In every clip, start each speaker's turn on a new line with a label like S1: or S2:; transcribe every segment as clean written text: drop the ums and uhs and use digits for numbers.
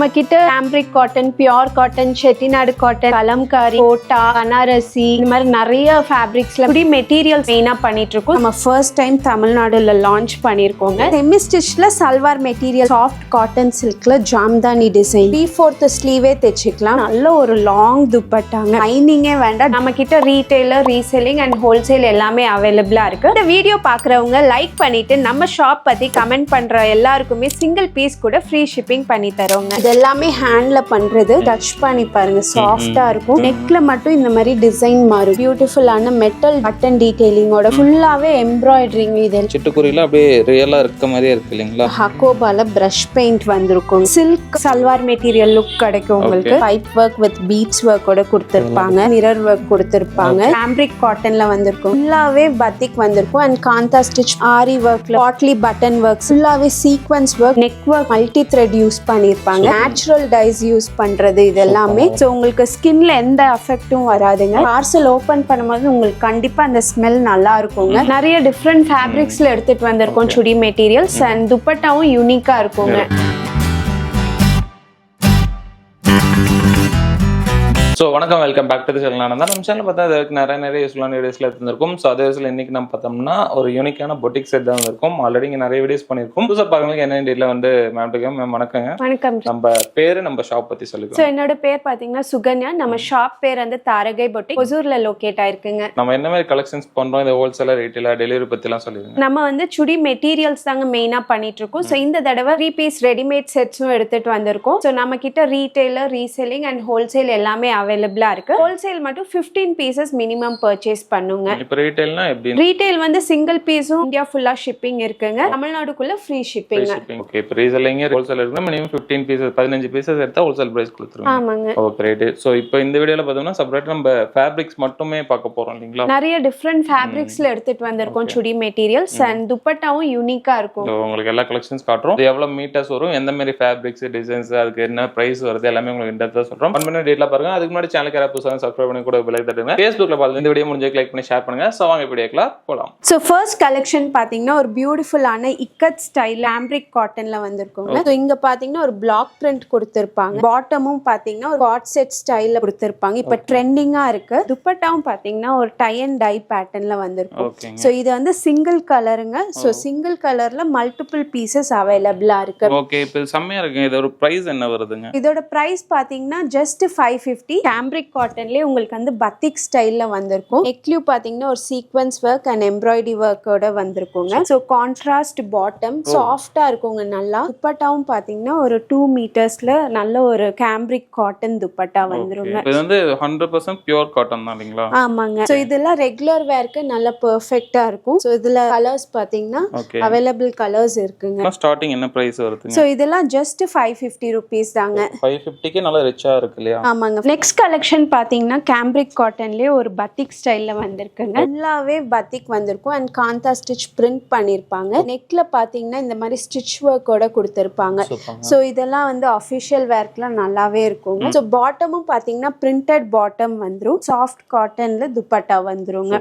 S1: நம்ம கிட்ட cambric cotton, pure cotton, Chettinad cotton, Kalamkari, Kota, Banarasi இந்த மாதிரி நிறைய ஃபேப்ரிக்ஸ்ல இப்படி மெட்டீரியல்ஸ் மெயினா பண்ணிட்டு இருக்கோம். நம்ம ஃபர்ஸ்ட் டைம் தமிழ்நாடுல லான்ச் பண்ணிருக்கோங்க. செமி ஸ்டிச்ல சல்வார் மெட்டீரியல், சாஃப்ட் காட்டன் சில்க்ல ஜாம்தானி டிசைன், 3/4 ஸ்லீவே தைச்சுக்கலாம். நல்ல ஒரு லாங் துப்பட்டாங்க, லைனிங்கே வேண்டாம். நம்ம கிட்ட ரீட்டைலர், ரீசெல்லிங் அண்ட் ஹோல்சேல் எல்லாமே அவைலபிளா இருக்கு. இந்த வீடியோ பாக்குறவங்க லைக் பண்ணிட்டு நம்ம ஷாப் பத்தி கமெண்ட் பண்ற எல்லாருக்குமே சிங்கிள் பீஸ் கூட ஃப்ரீ ஷிப்பிங் பண்ணி தரோங்க. இது எல்லாமே ஹேண்ட்ல பண்றது. டச் பண்ணி பாருங்க, சாஃப்டா இருக்கும். நெக்ல மட்டும் இந்த மாதிரி டிசைன் மாறும். பியூட்டிஃபுல்லான மெட்டல் பட்டன் டீடைலிங்கோட ஃபுல்லாவே எம்ப்ராய்டரிங். இது
S2: சிட்டுக்குருவில அப்படியே ரியலா இருக்க மாதிரியே இருக்கு இல்லீங்களா?
S1: ஹக்கோபால பிரஷ் பெயிண்ட் வந்திருக்கும். சில்க் சல்வார் மெட்டீரியல் லுக் கிடைக்கும் உங்களுக்கு. பைப் ஒர்க் வித் பீட்ஸ் ஒர்க்கோட கொடுத்திருப்பாங்க. மிரர் ஒர்க் கொடுத்திருப்பாங்க. கேம்பிரிக் காட்டன்ல வந்திருக்கும். ஃபுல்லாவே பத்திக் வந்திருக்கும். அண்ட் காந்தா ஸ்டிச், ஆரி ஒர்க்ல பாட்லி பட்டன் ஒர்க், ஃபுல்லாவே sequence work, neck work, multi thread use பண்ணிருப்பாங்க. நேச்சுரல் டைஸ் யூஸ் பண்றது இது எல்லாமே. சோ உங்களுக்கு ஸ்கின்ல எந்த அஃபெக்ட்டும் வராதுங்க. பார்சல் ஓபன் பண்ணும்போது உங்களுக்கு கண்டிப்பா அந்த ஸ்மெல் நல்லா இருக்குங்க. நிறைய டிஃப்ரெண்ட் ஃபேப்ரிக்ஸ்ல எடுத்துட்டு வந்திருக்கோம் சுடி மெட்டீரியல்ஸ். அண்ட் துப்பட்டாவும் யூனிக்கா இருக்குங்க.
S2: ஸோ வணக்கம், welcome back to the channel. நான் நம்ம சேனல் பார்த்தா அதுக்கு நிறைய யூஸ்ஃபுல்லான வீடியோஸ்ல எடுத்துருக்கும். ஸோ அதே வயசில் இன்னைக்கு நம்ம பார்த்தோம்னா ஒரு யூனிக்கான பொட்டிக் செட் தான் இருக்கும். ஆல்ரெடி இங்கே நிறைய வீடியோஸ் பண்ணியிருக்கோம். புதுசாக பார்க்கறவங்களுக்கு என்ன டீட்டில் வந்து மேம் வணக்கங்க.
S1: வணக்கம்.
S2: நம்ம பேரு, நம்ம ஷாப் பத்தி சொல்லுங்க.
S1: ஸோ என்னோட பேர் பாத்தீங்கன்னா சுகன்யா. நம்ம ஷாப் பேர் வந்து தாரகை பொட்டிக், ஒசூர்ல லொகேட் ஆயிருக்குங்க.
S2: நம்ம என்ன மாதிரி கலெக்ஷன்ஸ் பண்றோம், இந்த ஹோல்சேலர், ரீட்டைலர், டெலிவரி பத்திலாம் சொல்லுங்க.
S1: நம்ம வந்து சுடி மெட்டீரியல்ஸ் தாங்க மெயினா பண்ணிட்டு இருக்கோம். ஸோ இந்த தடவை 3 பீஸ் ரெடிமேட் செட்ஸும் எடுத்துட்டு வந்திருக்கோம். ஸோ நம்ம கிட்ட ரீட்டைலர், ரீசெல்லிங் அண்ட் ஹோல்சேல் எல்லாமே அவைலபிளா இருக்கு. ஹோல்சேல் மட்டும் 15 பீசஸ் மினிமம் பர்ச்சேஸ் பண்ணுங்க.
S2: இப்போ ரீட்டைல்னா எப்படி?
S1: ரீட்டைல் வந்து சிங்கிள் பீஸும் இந்தியா ஃபுல்லா ஷிப்பிங் இருக்குங்க. தமிழ்நாடுக்குள்ள ஃப்ரீ ஷிப்பிங்.
S2: ஓகே. இப்போ ரீசெல்லிங், ஹோல்சேல் இருக்குன்னா மினிமம் 15 பீசஸ், 15 பீசஸ் எடுத்தா ஹோல்சேல் பிரைஸ் கொடுத்துருவாங்க.
S1: ஆமாங்க.
S2: Okay right. ஸோ இப்போ இந்த வீடியோல பார்த்தோம்னா செப்பரேட்டா நம்ம ஃபேப்ரிக்ஸ் மட்டுமே பார்க்க போறோம் இல்லீங்களா?
S1: நிறைய டிஃப்ரெண்ட் ஃபேப்ரிக்ஸ்ல எடுத்துட்டு வந்திருக்கோம் சுடி மெட்டீரியல்ஸ். அண்ட் துப்பட்டாவும் யூனிக்கா இருக்கும்.
S2: உங்களுக்கு எல்லா கலெக்ஷன்ஸ் காட்டுறோம். எவ்வளவு மீட்டர்ஸ் வரும், எந்த மாதிரி ஃபேப்ரிக்ஸ், டிசைன்ஸ், அதுக்கு என்ன பிரைஸ் வருது எல்லாமே உங்களுக்கு இந்த இடத்துல சொல்றோம். 1 மினிட் டேட்ல பாருங்க. அதுக்கு முன்னாடி சேனலுக்கு யாராவது புதுசாக சப்ஸ்கிரைப் பண்ணி கூட பெல் தட்டுங்க. Facebookல பார்த்து இந்த வீடியோ முடிஞ்சா லைக் பண்ணி ஷேர் பண்ணுங்க. சோ வாங்க வீடியோக்குள்ள போலாம்.
S1: சோ ஃபர்ஸ்ட் கலெக்ஷன் பாத்தீங்கன்னா ஒரு பியூட்டிஃபுல்லான இக்கட் ஸ்டைல் கேம்பிரிக் காட்டன்ல வந்திருக்குங்க. சோ இங்க பாத்தீங்கன்னா ஒரு பிளாக் பிரிண்ட் கொடுத்திருப்பாங்க. பாட்டமும் பாத்தீங்கன்னா ஒரு காட் செட் ஸ்டைல்ல கொடுத்திருப்பாங்க. இப்ப ட்ரெண்டிங்கா இருக்கு. துப்பட்டாவும் பாத்தீங்கன்னா ஒரு டை அண்ட் டை பேட்டர்ன்ல வந்திருக்கும். சோ இது வந்து சிங்கிள் கலருங்க. சோ சிங்கிள் கலர்ல மல்டிபிள் பீசஸ் அவைலபிளா இருக்கு.
S2: ஓகே. இப்போ செம்மையா இருக்கு. இதோட பிரைஸ் என்ன வருதுங்க?
S1: இதோட பிரைஸ் பாத்தீங்கன்னா ஜஸ்ட் 550. கேம்பிரிக் காட்டன்லயே உங்களுக்கு வந்து பத்திக் ஸ்டைல்ல வந்திருக்கும். நெக்லியூ பாத்தீங்கன்னா ஒரு சீக்வென்ஸ் ஒர்க் அண்ட் எம்ப்ராய்டரி ஒர்க்கோட வந்திருக்குங்க. சோ கான்ட்ராஸ்ட் பாட்டம், சாஃப்டா இருக்குங்க நல்லா. துப்பட்டாவும் பாத்தீங்கன்னா ஒரு 2 மீட்டர்ஸ்ல நல்ல ஒரு கேம்பிரிக் காட்டன் துப்பட்டா வந்துருங்க.
S2: இது வந்து 100% பியூர் காட்டன் தான் இல்லீங்களா?
S1: ஆமாங்க. சோ இதெல்லாம் ரெகுலர் வேர்க்கு நல்ல பெர்ஃபெக்ட்டா இருக்கும். சோ இதுல கலர்ஸ் பாத்தீங்கன்னா அவைலபிள் கலர்ஸ் இருக்குங்க.
S2: ஸ்டார்டிங் என்ன பிரைஸ் வருதுங்க?
S1: சோ இதெல்லாம் ஜஸ்ட் 550 ரூபீஸ் தாங்க.
S2: 550க்கு நல்ல ரிச்சா இருக்கு இல்லையா?
S1: ஆமாங்க. நெக்ஸ்ட் கலெக்ஷன் பாத்தீங்கன்னா கேம்பிரிக் காட்டன்லயே ஒரு பத்திக் ஸ்டைல்ல வந்திருக்குங்க. ஃபுல்லாவே பத்திக் வந்திருக்கும். அண்ட் காந்தா ஸ்டிச் பிரிண்ட் பண்ணிருப்பாங்க. நெக்ல பாத்தீங்கன்னா இந்த மாதிரி ஸ்டிச் ஒர்க்கோட கொடுத்திருப்பாங்க. சோ இதெல்லாம் வந்து ஆபீஷியல் வேர்க்லாம் நல்லாவே இருக்குங்க. சோ பாட்டமும் பாத்தீங்கன்னா பிரிண்டட் பாட்டம் வந்துரும். சாஃப்ட் காட்டன்ல துப்பட்டா வந்துருங்க.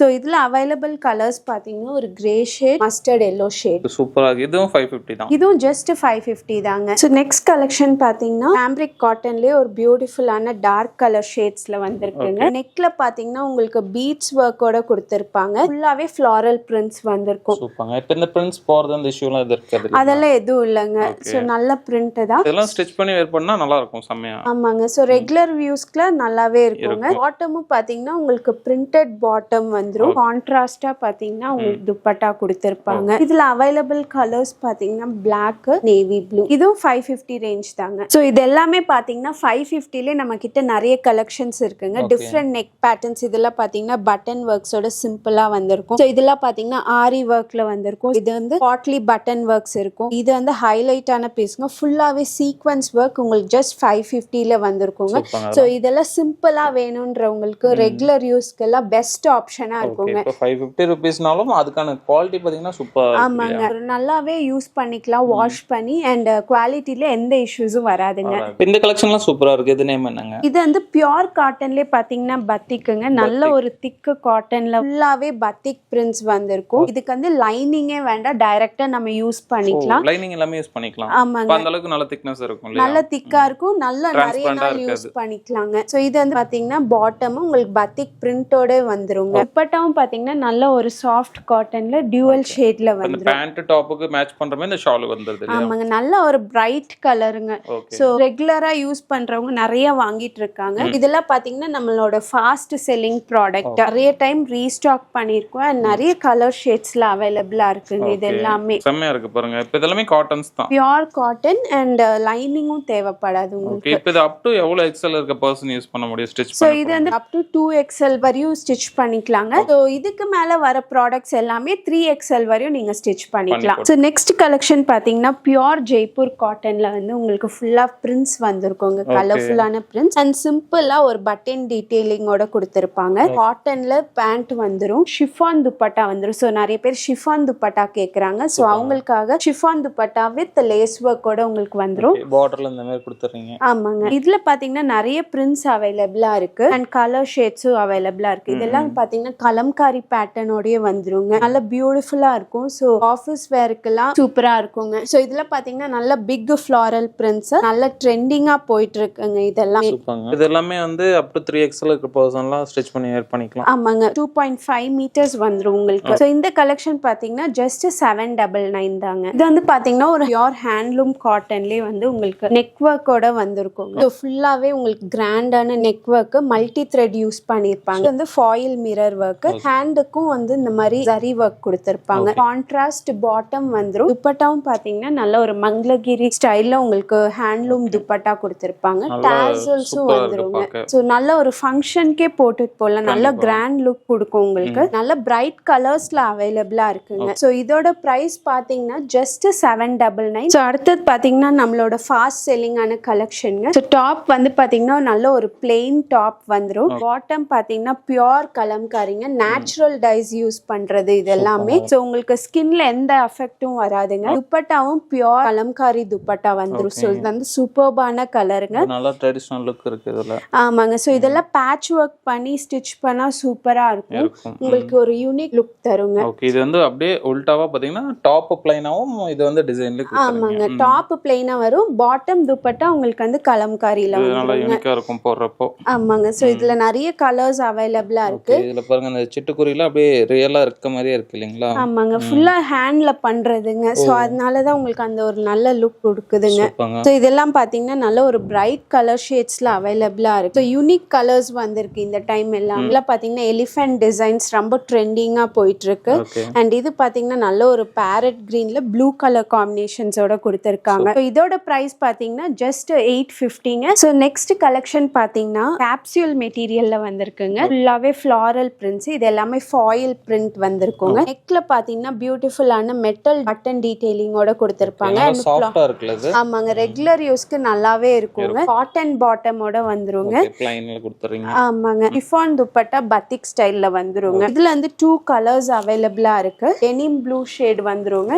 S1: சோ இதுல அவைலபிள் கலர்ஸ் பாத்தீங்கன்னா ஒரு grey shade, mustard yellow shade.
S2: சூப்பரா இருக்கு. இதுவும் 550 தான்.
S1: இதுவும் ஜஸ்ட் 550 தாங்க. சோ நெக்ஸ்ட் கலெக்ஷன் பாத்தீங்கன்னா கேம்பிரிக் காட்டன்லயே ஒரு பியூட்டிஃபுல்லான டார்க் கலர் ஷேட்ஸ்ல வந்திருக்குங்க. நெக்ல பாத்தீங்கன்னா உங்களுக்கு பீட்ஸ் ஒர்க்கோட கொடுத்திருப்பாங்க. ஃபுல்லாவே ஃப்ளாரல் பிரிண்ட்ஸ் வந்திருக்கும்.
S2: சூப்பர்ங்க. இப்போ இந்த பிரிண்ட்ஸ் போறது அந்த இஷ்யூலாம் இருக்காது.
S1: அதெல்லாம் எதுவும் இல்லங்க. சோ நல்ல பிரிண்ட் தான்.
S2: இதெல்லாம் ஸ்டிட்ச் பண்ணி வேர் பண்ணா நல்லா இருக்கும் செமையா.
S1: ஆமாங்க. சோ ரெகுலர் வியூஸ்க்குல நல்லாவே இருக்குங்க. பாட்டமும் பாத்தீங்கன்னா உங்களுக்கு பிரிண்டட் பாட்டம் வந்துரும். கான்ட்ராஸ்டா பாத்தீங்கன்னா உங்களுக்கு துப்பட்டா கொடுத்திருப்பாங்க. இதுல அவைலபிள் கலர்ஸ் பாத்தீங்கன்னா பிளாக், நேவி ப்ளூ. இதுவும் 550 ரேஞ்ச் தாங்க. சோ இது எல்லாமே பாத்தீங்கன்னா 550ல நம்ம கிட்ட நிறைய கலெக்ஷன்ஸ் இருக்குங்க. Different neck patterns. இதெல்லாம் பாத்தீங்கன்னா பட்டன் ஒர்க்ஸோட சிம்பிளா வந்திருக்கும். சோ இதெல்லாம் பாத்தீங்கன்னா ஆரி ஒர்க்ல வந்திருக்கும். இது வந்து பாட்லி பட்டன் ஒர்க்ஸ் இருக்கும். இது வந்து ஹைலைட்டான பீஸ்ங்க. ஃபுல்லாவே சீக்வென்ஸ் ஒர்க் உங்களுக்கு ஜஸ்ட் 550ல வந்திருக்குங்க. சோ இதெல்லாம் சிம்பிளா வேணும்ன்றவங்களுக்கு ரெகுலர் யூஸ்க்கு எல்லாம் பெஸ்ட் ஆப்ஷனா இருக்குங்க.
S2: இப்போ 550 ரூபீஸ்னாலும் அதுக்கான குவாலிட்டி பாத்தீங்கன்னா சூப்பரா.
S1: ஆமாங்க. நல்லாவே யூஸ் பண்ணிக்கலாம் வாஷ் பண்ணி. அண்ட் குவாலிட்டில எந்த இஷ்யூஸும் வராதுங்க.
S2: இந்த கலெக்ஷன்லாம் சூப்பரா இருக்கு. இது நேம் என்னங்க?
S1: இது வந்து பியூர் காட்டன்லயே பாத்தீங்கன்னா பத்திக்குங்க, நல்ல ஒரு திக்கு காட்டன்ல ஃபுல்லாவே பத்திக் பிரிண்ட்ஸ் வந்திருக்கும். இதுக்கு வந்து லைனிங்கே வேண்டாம், டைரக்டா நம்ம யூஸ் பண்ணிக்கலாம்.
S2: லைனிங் எல்லாமே யூஸ் பண்ணிக்கலாம்.
S1: ஆமாங்க,
S2: அந்த அளவுக்கு நல்ல திக்னஸ் இருக்கும்,
S1: நல்ல திக்கா இருக்கும், நல்ல நிறைய நாள் யூஸ் பண்ணிக்கலாங்க. சோ இது வந்து பாத்தீங்கன்னா பாட்டம் உங்களுக்கு பத்திக் பிரிண்டோட வந்துருங்க. துப்பட்டாவும் பாத்தீங்கன்னா நல்ல ஒரு சாஃப்ட் காட்டன்ல டியூவல் ஷேட்ல வந்துரும்.
S2: பேண்ட் டாப்புக்கு மேட்ச் பண்ற மாதிரி இந்த ஷால் வந்துருது.
S1: ஆமாங்க, நல்ல ஒரு பிரைட் கலருங்க. சோ ரெகுலரா யூஸ் பண்றவங்க நிறைய வாங்கிட்டு இருக்காங்க. இதெல்லாம் பாத்தீங்கன்னா நம்மளோட ஃபாஸ்ட் செல்லிங் ப்ராடக்ட், நிறைய டைம் ரீஸ்டாக் பண்ணிருக்கோம் and நிறைய கலர் ஷேட்ஸ்ல அவைலபிளா இருக்குங்க. இது எல்லாமே
S2: செம்மையா இருக்கு பாருங்க. இப்போ இதெல்லாம் காட்டன்ஸ் தான்,
S1: பியூர் காட்டன் அண்ட் லைனிங்கும் தேவைப்படாது உங்களுக்கு.
S2: இப்போ இது அப் டு எவ்வளவு எக்ஸ்எல் இருக்க பர்சன் யூஸ் பண்ண முடியும் ஸ்டிட்ச்
S1: பண்ண? சோ இது வந்து அப் டு 2XL வரையும் ஸ்டிட்ச் பண்ணிக்கலாங்க. சோ இதுக்கு மேல வர ப்ராடக்ட்ஸ் எல்லாமே 3XL வரையும் நீங்க ஸ்டிட்ச் பண்ணிக்கலாம். சோ நெக்ஸ்ட் கலெக்ஷன் பாத்தீங்கன்னா பியூர் ஜெய்ப்பூர் காட்டன்ல வந்து உங்களுக்கு ஃபுல்லா பிரிண்ட்ஸ் வந்திருக்குங்க, கலர்ஃபுல்லான பிரிண்ட்ஸ் அண்ட் சிம்பிளா ஒரு பட்டன் டீடைலிங்கோட கொடுத்திருப்பாங்க. காட்டன்ல பேண்ட் வந்துரும், ஷிஃபான் துப்பட்டா வந்துரும். சோ நிறைய பேர் ஷிஃபான் துப்பட்டா கேக்குறாங்க. சோ அவங்களுக்காக ஷிஃபான் துப்பட்டா வித் லேஸ் ஒர்க்கோட உங்களுக்கு வந்துரும்.
S2: பார்டர்ல இந்த மாதிரி கொடுத்துறீங்க.
S1: ஆமாங்க, இதுல பாத்தீங்கன்னா நிறைய பிரிண்ட்ஸ் அவைலபிளா இருக்கு அண்ட் கலர் ஷேட்ஸும் அவைலபிளா இருக்கு. இதெல்லாம் பாத்தீங்கன்னா கலம்காரி பேட்டர்னோடயே வந்துருங்க, நல்ல பியூட்டிஃபுல்லா இருக்கும். சோ ஆஃபீஸ் வேர்க்கெல்லாம் சூப்பரா இருக்குங்க. சோ இதுல பாத்தீங்கன்னா நல்ல பிக் ஃப்ளாரல் பிரிண்ட்ஸ் நல்ல ட்ரெண்டிங்கா போயிட்டு இருக்குங்க. இதெல்லாம்
S2: இது எல்லாமே வந்து அப் டு 3XL இருக்க பர்சன்லாம் ஸ்டிட்ச் பண்ணி வேர் பண்ணிக்கலாம்.
S1: ஆமாங்க, 2.5 மீட்டர்ஸ் வந்துரும் உங்களுக்கு. சோ இந்த கலெக்ஷன் பாத்தீங்கன்னா ஜஸ்ட் 799 தாங்க. இது வந்து பாத்தீங்கன்னா ஒரு பியூர் ஹேண்ட்லூம் காட்டன்லயே வந்து உங்களுக்கு நெக் ஒர்க்கோட வந்திருக்கும். சோ ஃபுல்லாவே உங்களுக்கு கிராண்டான neck work, multi thread use பண்ணிருப்பாங்க. வந்து ஃபாயில் மிரர் ஒர்க், ஹேண்டுக்கும் வந்து இந்த மாதிரி ஜரி ஒர்க் கொடுத்திருப்பாங்க. கான்ட்ராஸ்ட் பாட்டம் வந்துரும். துப்பட்டாவும் பாத்தீங்கன்னா நல்ல ஒரு மங்களகிரி ஸ்டைல்ல உங்களுக்கு ஹேண்ட்லூம் துப்பட்டா கொடுத்திருப்பாங்க. டாசல்ஸும் வந்துருங்க. சோ நல்ல ஒரு ஃபங்க்ஷனுக்கே போட்டுட்டு போலாம், நல்ல கிராண்ட் லுக் கொடுக்கும் உங்களுக்கு. நல்ல பிரைட் கலர்ஸ்ல அவைலபிளா இருக்குங்க. சோ இதோட பிரைஸ் பாத்தீங்கன்னா ஜஸ்ட் 799. சோ அடுத்தது பாத்தீங்கன்னா நம்மளோட ஃபாஸ்ட் செல்லிங்கான கலெக்ஷனுங்க. சோ டாப் வந்து பாத்தீங்கன்னா நல்ல ஒரு பிளெயின் டாப் வந்துரும். பாட்டம் பாத்தீங்கன்னா பியூர் கலம்காரிங்க, நேச்சுரல் டைஸ் யூஸ் பண்றது இது எல்லாமே. சோ உங்களுக்கு ஸ்கின்ல எந்த எஃபெக்டும் வராதுங்க. துப்பட்டாவும் பியூர் கலம்காரி துப்பட்டா வந்துரும். சோ இது வந்து சூப்பர்பான கலருங்க,
S2: நல்ல ட்ரெடிஷனல் லுக் இருக்கு இதுல.
S1: ஆமாங்க. சோ இதெல்லாம் பேட்ச் ஒர்க் பண்ணி ஸ்டிட்ச் பண்ணா சூப்பரா இருக்கும், உங்களுக்கு ஒரு யூனிக் லுக் தருங்க.
S2: ஓகே, இது வந்து அப்படியே உல்டாவா பாத்தீங்கன்னா டாப் பிளைனாவும் இது வந்து டிசைன்ல கொடுத்திருக்காங்க.
S1: ஆமாங்க, டாப் பிளைனா வரும், பாட்டம் துப்பட்டா உங்களுக்கு வந்து கலம்காரில வரும்.
S2: நல்ல யூனிக்கா இருக்கும் போறப்போ.
S1: ஆமாங்க. சோ இதுல நிறைய கலர்ஸ் அவைலபிளா இருக்கு.
S2: இதுல பாருங்க இந்த சிட்டுக்குருவில அப்படியே ரியலா இருக்க மாதிரியே இருக்கு இல்லீங்களா?
S1: ஆமாங்க, ஃபுல்லா ஹேண்ட்ல பண்றதுங்க. சோ அதனால தான் உங்களுக்கு அந்த ஒரு நல்ல லுக் கொடுக்குதுங்க. சோ இதெல்லாம் பாத்தீங்கன்னா நல்ல ஒரு பிரைட் கலர் ஷேட்ஸ்ல அவைலபிளா இருக்கு. சோ யூனிக் கலர்ஸ் வந்திருக்கு இந்த டைம் எல்லாம். பாத்தீங்கன்னா எலிஃபென்ட் டிசைன்ஸ் ரொம்ப ட்ரெண்டிங்கா போயிட்டு இருக்கு. அண்ட் இது பாத்தீங்கன்னா நல்ல ஒரு பேரட் கிரீன்ல ப்ளூ கலர் காம்பினேஷன்ஸோட கொடுத்திருக்காங்க. சோ இதோட பிரைஸ் பாத்தீங்கன்னா ஜஸ்ட் 850ங்க. சோ நெக்ஸ்ட் கலெக்ஷன் பாத்தீங்கன்னா கேப்சூல் மெட்டீரியல்ல வந்திருக்குங்க. ஃபுல்லாவே ஃப்ளாரல் பிரிண்ட்ஸ், இது எல்லாமே ஃபாயில் பிரிண்ட் வந்திருக்குங்க. நெக்ல பாத்தீங்கன்னா பியூட்டிஃபுல்லான மெட்டல் பட்டன் டீடைலிங்கோட கொடுத்திருப்பாங்க. ஆமாங்க, ரெகுலர் யூஸ்க்கு நல்லாவே இருக்குங்க. காட்டன் பாட்டமோட வந்துருங்க. ஆமாங்க, ஷிஃபான் துப்பட்டா பத்திக் ஸ்டைல்ல வந்துருங்க. இதுல வந்து 2 கலர்ஸ் அவைலபிளா இருக்கு. டெனிம் ப்ளூ ஷேட் வந்துருங்க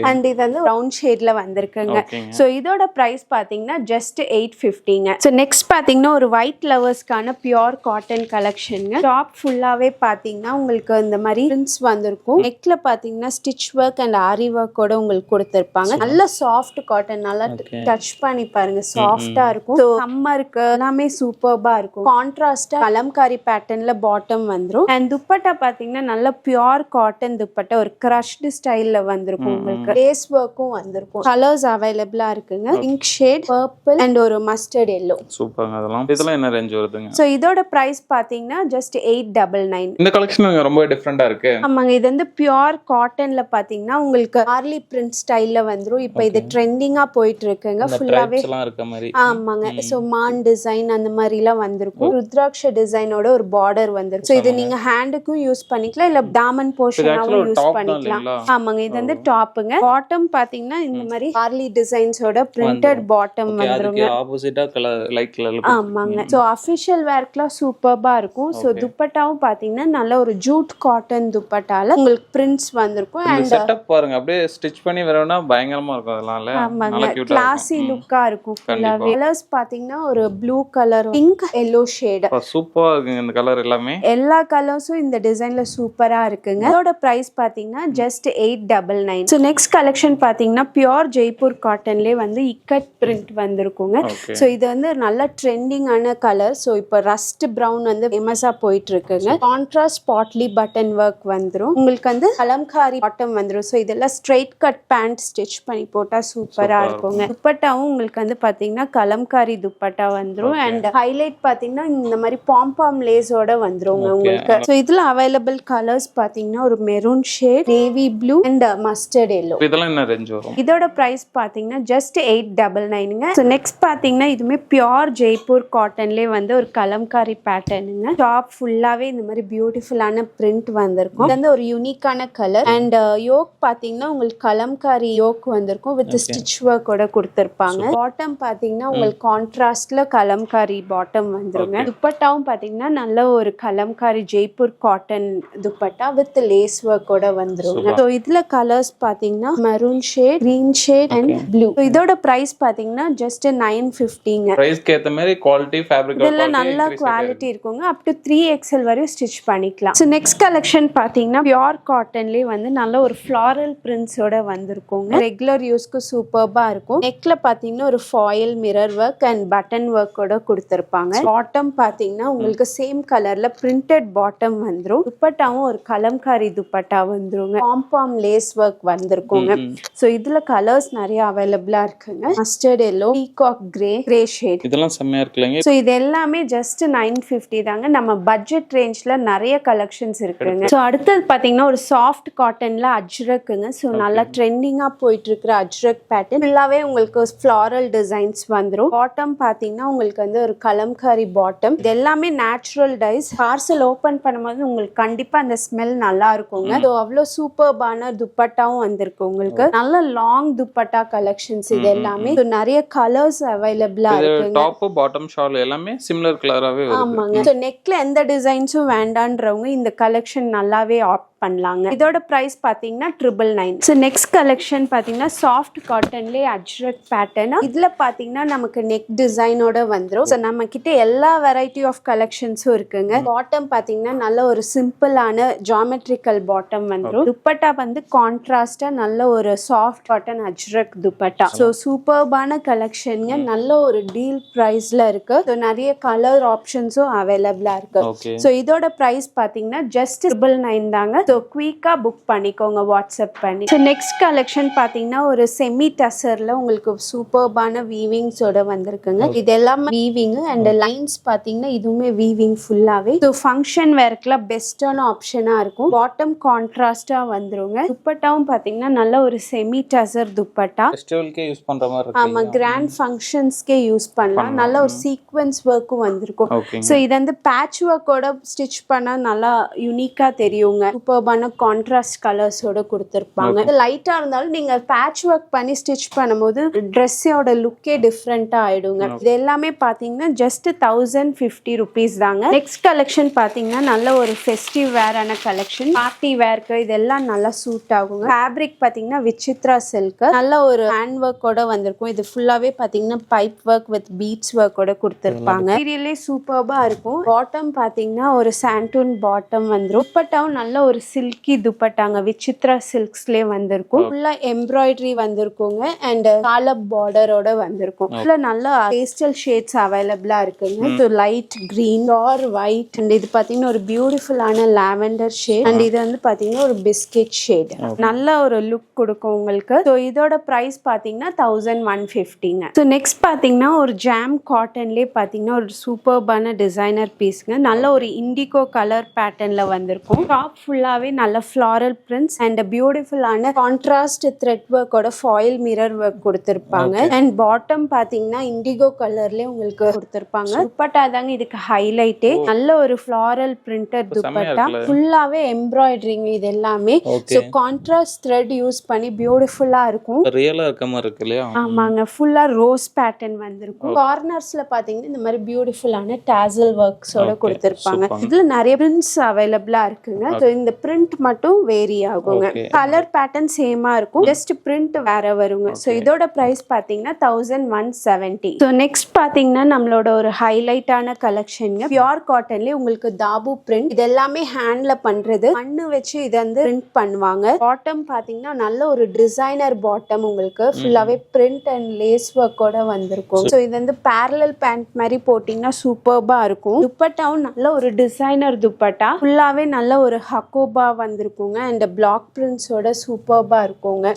S1: அண்ட் இது வந்து பிரவுன் ஷேட்ல வந்திருக்குங்க. சோ இதோட பிரைஸ் பாத்தீங்கன்னா ஜஸ்ட் 850ங்க. சோ நெக்ஸ்ட் பாத்தீங்கன்னா ஒரு ஒயிட் லவர்ஸ்க்கான பியூர் காட்டன் கலெக்ஷன்ங்க. டாப் ஃபுல்லாவே பாத்தீங்கன்னா உங்களுக்கு இந்த மாதிரி பிரிண்ட்ஸ் வந்திருக்கும். நெக்ல பாத்தீங்கன்னா ஸ்டிச் ஒர்க் அண்ட் ஆரி ஒர்க்கோட உங்களுக்கு கொடுத்திருப்பாங்க. நல்ல சாஃப்ட் காட்டன், நல்லா டச் பண்ணி பாருங்க, சாஃப்டா இருக்கும். சோ சம்மருக்கு எல்லாமே சூப்பர்பா இருக்கும். கான்ட்ராஸ்டா கலம்காரி பேட்டர்ன்ல பாட்டம் வந்துரும். அண்ட் துப்பட்டா பாத்தீங்கன்னா நல்ல பியூர் காட்டன் துப்பட்டா, ஒரு கிரஷ்டு ஸ்டைல்ல வந்திருக்கும். உங்களுக்கு லேஸ் ஒர்க்கும் வந்திருக்கும். கலர்ஸ் அவைலபிளா இருக்குங்க. பிங்க் ஷேட், பர்பிள் அண்ட் ஒரு மஸ்டர்ட் எல்லோ.
S2: சூப்பர்ங்க. இதெல்லாம் என்ன ரேஞ்ச் வருதுங்க?
S1: சோ இதோட பிரைஸ் பாத்தீங்கன்னா ஜஸ்ட் 899.
S2: இந்த கலெக்ஷன் ரொம்ப டிஃபரெண்டா இருக்கு.
S1: ஆமாங்க, இது வந்து பியூர் காட்டன்ல பாத்தீங்கன்னா உங்களுக்கு ஆர்லி பிரிண்ட் ஸ்டைல்ல வந்துரும். இப்போ இது ட்ரெண்டிங்கா போயிட்டு இருக்குங்க. ஃபுல்லாவே இருக்க மாதிரி. ஆமாங்க. சோ மான் டிசைன் அந்த மாதிரி எல்லாம் வந்திருக்கும். ருத்ராட்ச டிசைனோட ஒரு பார்டர் வந்திருக்கு. சோ இது நீங்க ஹேண்டுக்கும் யூஸ் பண்ணிக்கலாம், இல்ல டாமன் போர்ஷனாவும் யூஸ் பண்ணிக்கலாம். ஆமாங்க, இது வந்து டாப்புங்க. பாட்டம் பாத்தீங்கன்னா இந்த மாதிரி ஆர்லி டிசைன்ஸோட பிரிண்டட் பாட்டம் வந்துருங்க.
S2: ஆப்போசிட்டா கலர் லைட் கலர்ல.
S1: ஆமாங்க. சோ அபிஷியல் வேர்க்லாம் சூப்பர்பா இருக்கும். சோ துப்பட்டாவும் பாத்தீங்கன்னா நல்ல ஒரு ஜூட் காட்டன் துப்பட்டால உங்களுக்கு பிரிண்ட்ஸ் வந்திருக்கும்.
S2: அண்ட் செட்டப் பாருங்க, அப்படியே ஸ்டிட்ச் பண்ணி வரணும்னா பயங்கரமா இருக்கும். அதனால
S1: ஆமாங்க, கிளாசி லுக்கா இருக்கும். ஃபுல்லாவே கலர்ஸ் பாத்தீங்கன்னா ஒரு blue colour, pink, yellow shade.
S2: சூப்பரா இருக்குங்க இந்த கலர் எல்லாமே.
S1: எல்லா கலர்ஸும் இந்த டிசைன்ல சூப்பரா இருக்குங்க. இதோட பிரைஸ் பாத்தீங்கன்னா ஜஸ்ட் 899. ஸோ நெக்ஸ்ட் கலெக்ஷன் பாத்தீங்கன்னா பியூர் ஜெய்ப்பூர் காட்டன்லேயே வந்து இக்கட் பிரிண்ட் வந்திருக்குங்க. ஸோ இது வந்து நல்ல ட்ரெண்டிங்கான கலர். ஸோ இப்போ ரஸ்ட் ப்ரௌன் வந்து ஃபேமஸா போயிட்டு இருக்குங்க. கான்ட்ராஸ்ட் பாட்லி பட்டன் ஒர்க் வந்துடும். உங்களுக்கு வந்து கலம்காரி பாட்டம் வந்துடும். ஸோ இதெல்லாம் ஸ்ட்ரெயிட் கட் பேண்ட் ஸ்டிச் பண்ணி போட்டா சூப்பரா இருக்குங்க. துப்பட்டாவும் உங்களுக்கு வந்து பாத்தீங்கன்னா கலம்காரி துப்பட்டா வந்துடும். அண்ட் ஹைலைட் பாத்தீங்கன்னா இந்த மாதிரி பாம் லேஸோட வந்துருங்க உங்களுக்கு. ஸோ இதுல அவைலபிள் கலர்ஸ் பாத்தீங்கன்னா ஒரு maroon shade, navy blue and mustard yellow.
S2: இதெல்லாம் என்ன ரேஞ்ச் வரும்?
S1: இதோட பிரைஸ் பாத்தீங்கன்னா ஜஸ்ட் 899ங்க. ஸோ நெக்ஸ்ட் பாத்தீங்கன்னா இதுமே பியூர் ஜெய்ப்பூர் காட்டன்லேயே வந்து ஒரு கலம்காரி பேட்டர்னுங்க. டாப் ஃபுல்லாவே இந்த மாதிரி பியூட்டிஃபுல்லான பிரிண்ட் வந்திருக்கும். இது வந்து ஒரு யூனிக்கான கலர். அண்ட் யோக் பாத்தீங்கன்னா உங்களுக்கு கலம்காரி யோக் வந்திருக்கும் வித் ஸ்டிச் ஒர்க்கோட கொடுத்திருப்பாங்க. பாட்டம் பாத்தீங்கன்னா உங்களுக்கு கான்ட்ராஸ்ட்ல கலம்காரி பாட்டம் வந்துருங்க. துப்பட்டாவும் பாத்தீங்கன்னா நல்ல ஒரு Kalamkari Jaipur cotton dupatta with lace ஒர்க்கோட வந்துருங்க. ஸோ இதுல கலர்ஸ் பாத்தீங்கன்னா maroon shade, green shade and blue. இதோட பிரைஸ் பாத்தீங்கன்னா ஜஸ்ட் 950ங்க.
S2: பிரைஸ்க்கு ஏத்த மாதிரி குவாலிட்டி ஃபேப்ரிக்
S1: இதெல்லாம் நல்ல குவாலிட்டி இருக்குங்க. அப் டு 3XL வரையும் ஸ்டிச் பண்ணிக்கலாம். ஸோ நெக்ஸ்ட் கலெக்ஷன் பாத்தீங்கன்னா பியூர் காட்டன்லேயே வந்து நல்ல ஒரு ஃப்ளாரல் பிரிண்ட்ஸோட வந்திருக்குங்க. ரெகுலர் யூஸ்க்கு சூப்பர்பா இருக்கும். நெக்ல பாத்தீங்கன்னா ஒரு foil mirror work and button ஒர்க்கோட கொடுத்திருப்பாங்க. பாட்டம் பாத்தீங்கன்னா உங்களுக்கு சேம் கலர்ல பிரிண்டட் பாட்டம் வந்துரும். துப்பட்டாவும் ஒரு கலம்காரி துப்பட்டா வந்துருங்க. பாம் லேஸ் ஒர்க் வந்திருக்குங்க. சோ இதுல கலர்ஸ் நிறைய அவைலபிளா இருக்குங்க. Mustard yellow, peacock grey shade.
S2: இதெல்லாம் செம்மையா இருக்குங்க.
S1: சோ இது எல்லாமே ஜஸ்ட் 950 தாங்க. நம்ம பட்ஜெட் ரேஞ்ச்ல நிறைய கலெக்ஷன்ஸ் இருக்குங்க. சோ அடுத்தது பாத்தீங்கன்னா ஒரு சாஃப்ட் காட்டன்ல அஜ்ரக்குங்க. சோ நல்லா ட்ரெண்டிங்கா போயிட்டு இருக்கிற அஜ்ரக் பேட்டர்ன் ஃபுல்லாவே உங்களுக்கு ஃப்ளாரல் டிசைன்ஸ் வந்துரும். பாட்டம் பாத்தீங்கன்னா உங்களுக்கு வந்து ஒரு கலம்காரி பாட்டம். இது எல்லாமே நேச்சுரல் டைஸ். பார்சல் ஓபன் பண்ணும்போது உங்களுக்கு கண்டிப்பா அந்த ஸ்மெல் நல்லா இருக்குங்க. ஸோ அவ்வளோ சூப்பர்பான துப்பட்டாவும் வந்திருக்கு உங்களுக்கு. நல்ல லாங் துப்பட்டா கலெக்ஷன்ஸ் இது எல்லாமே. ஸோ நிறைய கலர்ஸ் அவைலபிளா இருக்குங்க.
S2: டாப் பாட்டம் ஷால் எல்லாமே சிமிலர் கலராவே வருது.
S1: ஆமாங்க. ஸோ நெக்ல எந்த டிசைன்ஸும் வேண்டான்றவங்க இந்த கலெக்ஷன் நல்லாவே ஆப்ட் பண்ணலாங்க. இதோட பிரைஸ் பாத்தீங்கன்னா 999. ஸோ நெக்ஸ்ட் கலெக்ஷன் பாத்தீங்கன்னா சாஃப்ட் காட்டன்லேயே அஜ்ரக் பேட்டர்ன். இதுல பாத்தீங்கன்னா நமக்கு நெக் டிசைனோட வந்துரும். ஸோ நம்ம கிட்ட எல்லா வெரைட்டி ஆஃப் கலெக்ஷன்ஸும் இருக்குங்க. பாட்டம் பாத்தீங்கன்னா நல்ல ஒரு சிம்பிளான ஜாமெட்ரிக்கல் பாட்டம் வந்துரும். துப்பட்டா வந்து கான்ட்ராஸ்டா நல்ல ஒரு soft cotton Ajrak dupatta. So சூப்பர்பான கலெக்ஷனுங்க. நல்ல ஒரு டீல் பிரைஸ்ல இருக்கு. ஸோ நிறைய கலர் ஆப்ஷன்ஸும் அவைலபிளா இருக்கு. ஸோ இதோட பிரைஸ் பாத்தீங்கன்னா ஜஸ்ட் 999 தாங்க. ஸோ குயிக்காக புக் பண்ணிக்கோங்க வாட்ஸ்அப் பண்ணி. ஸோ நெக்ஸ்ட் கலெக்ஷன் பார்த்தீங்கன்னா ஒரு செமி டசரில் உங்களுக்கு சூப்பர்பான வீவிங்ஸோட வந்திருக்குங்க. இது எல்லாமே வீவிங் அண்ட் லைன்ஸ் பார்த்தீங்கன்னா இதுவுமே வீவிங் ஃபுல்லாகவே. ஸோ ஃபங்க்ஷன் வேர்க்கெலாம் பெஸ்ட்டான ஆப்ஷனாக இருக்கும். பாட்டம் கான்ட்ராஸ்டாக வந்துருங்க. துப்பட்டாவும் பார்த்தீங்கன்னா நல்ல ஒரு செமி டசர் துப்பட்டா.
S2: ஃபெஸ்டிவல்க்கே யூஸ் பண்ணுற மாதிரி இருக்கு.
S1: ஆமாம், கிராண்ட் ஃபங்க்ஷன்ஸ்க்கே யூஸ் பண்ணலாம். நல்ல ஒரு சீக்வென்ஸ் ஒர்க்கும் வந்திருக்கும். ஸோ இது வந்து பேட்ச் ஒர்க்கோட ஸ்டிச் பண்ணால் நல்லா யூனிக்காக தெரியுங்க. சூப்பர்பான கான்ட்ராஸ்ட் கலர்ஸோட கொடுத்திருப்பாங்க. இது லைட்டா இருந்தாலும் நீங்க பேட்ச் ஒர்க் பண்ணி ஸ்டிச் பண்ணும்போது ட்ரெஸ்ஸோட லுக்கே டிஃப்ரெண்டா ஆயிடுங்க. இது எல்லாமே பாத்தீங்கன்னா ஜஸ்ட் 1050 rupees தாங்க. நெக்ஸ்ட் கலெக்ஷன் பாத்தீங்கன்னா நல்ல ஒரு ஃபெஸ்டிவ் வேரான கலெக்ஷன். பார்ட்டி வேர்க்கு இதெல்லாம் நல்லா சூட் ஆகுங்க. ஃபேப்ரிக் பாத்தீங்கன்னா விசித்ரா சில்க். நல்ல ஒரு ஹேண்ட் ஒர்க்கோட வந்திருக்கும். இது ஃபுல்லாவே பாத்தீங்கன்னா பைப் ஒர்க் வித் பீட்ஸ் ஒர்க்கோட கொடுத்திருப்பாங்க. மெட்டீரியலே சூப்பர்பா இருக்கும். பாட்டம் பாத்தீங்கன்னா ஒரு சாண்டூன் பாட்டம் வந்துரும். துப்பட்டாவும் நல்ல ஒரு சில்கி துப்பட்டாங்க. விசித்ரா சில்க்ஸ்லயே வந்திருக்கும். ஃபுல்லா எம்ப்ராய்டரி வந்திருக்குங்க. அண்ட் காலப் பார்டரோட வந்திருக்கும். ஃபுல்லா நல்ல பேஸ்டல் ஷேட்ஸ் அவைலபிளா இருக்குங்க. Light green or white and இது பாத்தீங்கன்னா ஒரு பியூட்டிஃபுல்லான லாவெண்டர் ஷேட் அண்ட் இது வந்து பாத்தீங்கன்னா ஒரு பிஸ்கெட் ஷேட். நல்ல ஒரு லுக் கொடுக்கும் உங்களுக்கு. ஸோ இதோட பிரைஸ் பாத்தீங்கன்னா 1150ங்க. ஸோ நெக்ஸ்ட் பாத்தீங்கன்னா ஒரு ஜாம் காட்டன்லேயே பாத்தீங்கன்னா ஒரு சூப்பர்பான டிசைனர் பீஸ்ங்க. நல்ல ஒரு இண்டிகோ கலர் பேட்டர்ன்ல வந்திருக்கும். டாப் ஃபுல்லாவே நல்ல ஃப்ளாரல் பிரிண்ட்ஸ் அண்ட் பியூட்டிஃபுல்லான கான்ட்ராஸ்ட் த்ரெட் ஒர்க்கோட ஃபாயில் மிரர் ஒர்க் கொடுத்திருப்பாங்க. அண்ட் பாட்டம் பாத்தீங்கன்னா இண்டிகோ கலர்லயே உங்களுக்கு கொடுத்திருப்பாங்க. துப்பட்டா தாங்க இதுக்கு ஹைலைட்டே. நல்ல ஒரு ஃப்ளாரல் பிரிண்டட் துப்பட்டா. ஃபுல்லாவே எம்ப்ராய்டரிங் இது எல்லாமே. ஸோ கான்ட்ராஸ்ட் த்ரெட் யூஸ் பண்ணி பியூட்டிஃபுல்லா இருக்கும்.
S2: ரியலா இருக்க மாதிரி இருக்கு இல்லையா?
S1: ஆமாங்க. ஃபுல்லா ரோஸ் பேட்டர்ன் வந்திருக்கும். கார்னர்ஸ்ல பாத்தீங்கன்னா இந்த மாதிரி பியூட்டிஃபுல்லான டாசல் ஒர்க்ஸோட கொடுத்திருப்பாங்க. இதுல நிறைய பிரிண்ட்ஸ் அவைலபிளா இருக்குங்க. ஸோ இந்த பிரிண்ட் மட்டும் வேரி ஆகுங்க.
S2: Okay.
S1: கலர் பேட்டர்ன் சேமா இருக்கும், ஜஸ்ட் பிரிண்ட் வேற வருங்க. ஸோ இதோட பிரைஸ் பாத்தீங்கன்னா 1170. ஸோ நெக்ஸ்ட் பாத்தீங்கன்னா நம்மளோட ஒரு ஹைலைட்டான கலெக்ஷனுங்க, பியூர் காட்டன்லயே உங்களுக்கு தாபு பிரிண்ட். இது எல்லாமே ஹேண்ட்ல பண்றது, மண்ணு வச்சு இதை வந்து பிரிண்ட் பண்ணுவாங்க. பாட்டம் பாத்தீங்கன்னா நல்ல ஒரு டிசைனர் பாட்டம், உங்களுக்கு ஃபுல்லாவே பிரிண்ட் அண்ட் லேஸ் ஒர்க்கோட வந்திருக்கும். ஸோ இது வந்து பேரலல் பேண்ட் மாதிரி போட்டீங்கன்னா சூப்பர்பா இருக்கும். துப்பட்டாவும் நல்ல ஒரு டிசைனர் துப்பட்டா, ஃபுல்லாவே நல்ல ஒரு ஹக்கோபா வந்திருக்குங்க. அண்ட் பிளாக் பிரிண்ட்ஸோட சூப்பர்பா இருக்குங்க.